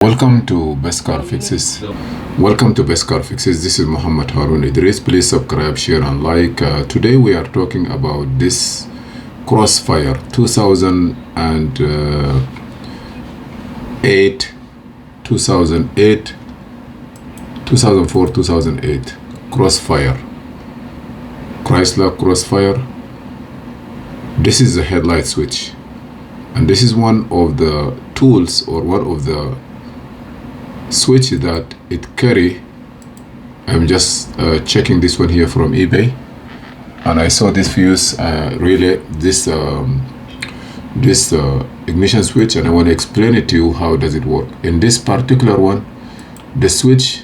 Welcome to Best Car Fixes. Welcome to Best Car Fixes. This is Muhammad Harun Idris. Please subscribe, share, and like. Today we are talking about this Crossfire 2008, 2004, 2008 Crossfire, Chrysler Crossfire. This is the headlight switch, and this is one of the tools or one of the switch that it carry. I'm just checking this one here from eBay, and I saw this fuse relay, this ignition switch, and I want to explain it to you how does it work. In this particular one, the switch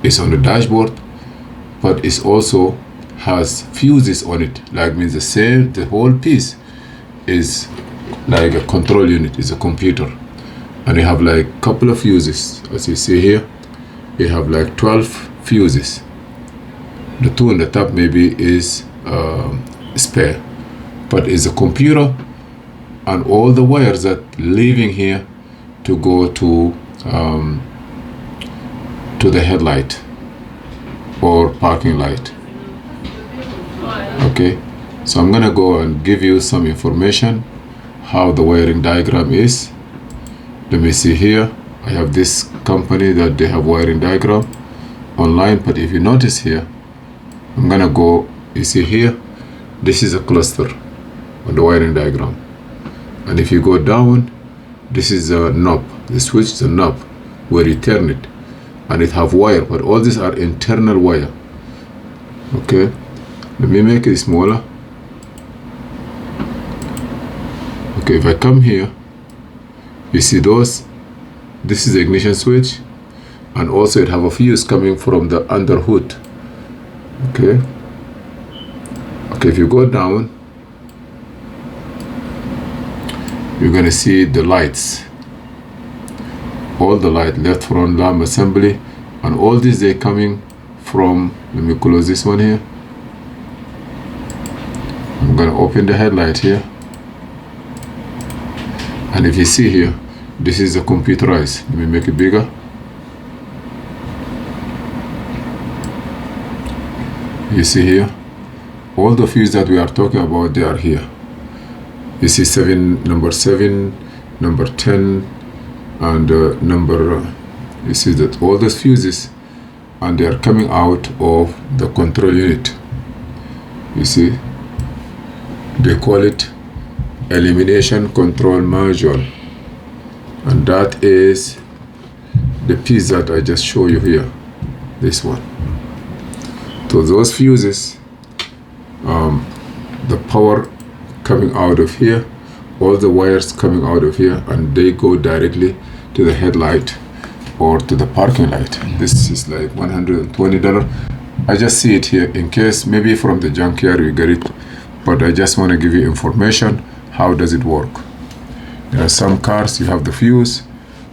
is on the dashboard, but it also has fuses on it, like means the whole piece is like a control unit, is a computer. And you have like a couple of fuses. As you see here, you have like 12 fuses. The two on the top maybe is spare, but it's a computer and all the wires that leaving here to go to the headlight or parking light. Okay, so I'm gonna go and give you some information how the wiring diagram is. Let me see here. I have this company that they have wiring diagram online, but if you notice here, I'm gonna go, you see here, this is a cluster on the wiring diagram, and if you go down, this is a knob. The switch is a knob where you turn it, and it have wire, but all these are internal wire. Okay, let me make it smaller. Okay, if I come here, you see those, this is the ignition switch, and also it have a fuse coming from the under hood. Okay, if you go down, you're gonna see the lights, all the light, left front lamp assembly, and all these they coming from, let me close this one here. I'm gonna open the headlight here, and if you see here, this is a computerized. Let me make it bigger. You see here, all the fuses that we are talking about, they are here. You see number 7, number 10, and you see that all those fuses, and they are coming out of the control unit. You see, they call it elimination control module, and that is the piece that I just show you here, this one. So those fuses, the power coming out of here, all the wires coming out of here, and they go directly to the headlight or to the parking light. This is like $120. I just see it here in case maybe from the junkyard you get it, but I just want to give you information. How does it work? There are some cars you have the fuse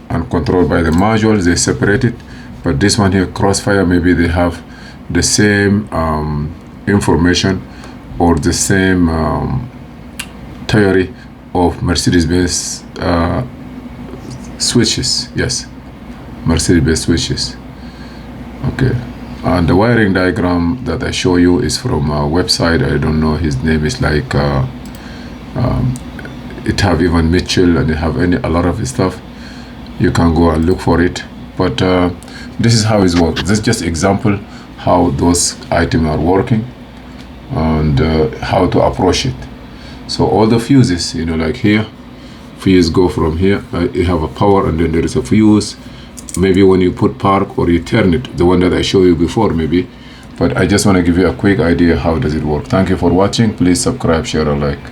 and controlled by the modules, they separate it, but this one here, Crossfire, maybe they have the same information or the same theory of Mercedes-Benz switches. Yes, Mercedes-Benz switches. Okay, and the wiring diagram that I show you is from a website. I don't know, his name is like it have even Mitchell, and they have a lot of stuff. You can go and look for it, but this is how it works. This is just example how those items are working and how to approach it. So all the fuses, you know, like here, fuse go from here, you have a power, and then there is a fuse. Maybe when you put park or you turn it, the one that I showed you before maybe, but I just want to give you a quick idea how does it work. Thank you for watching. Please subscribe, share, and like.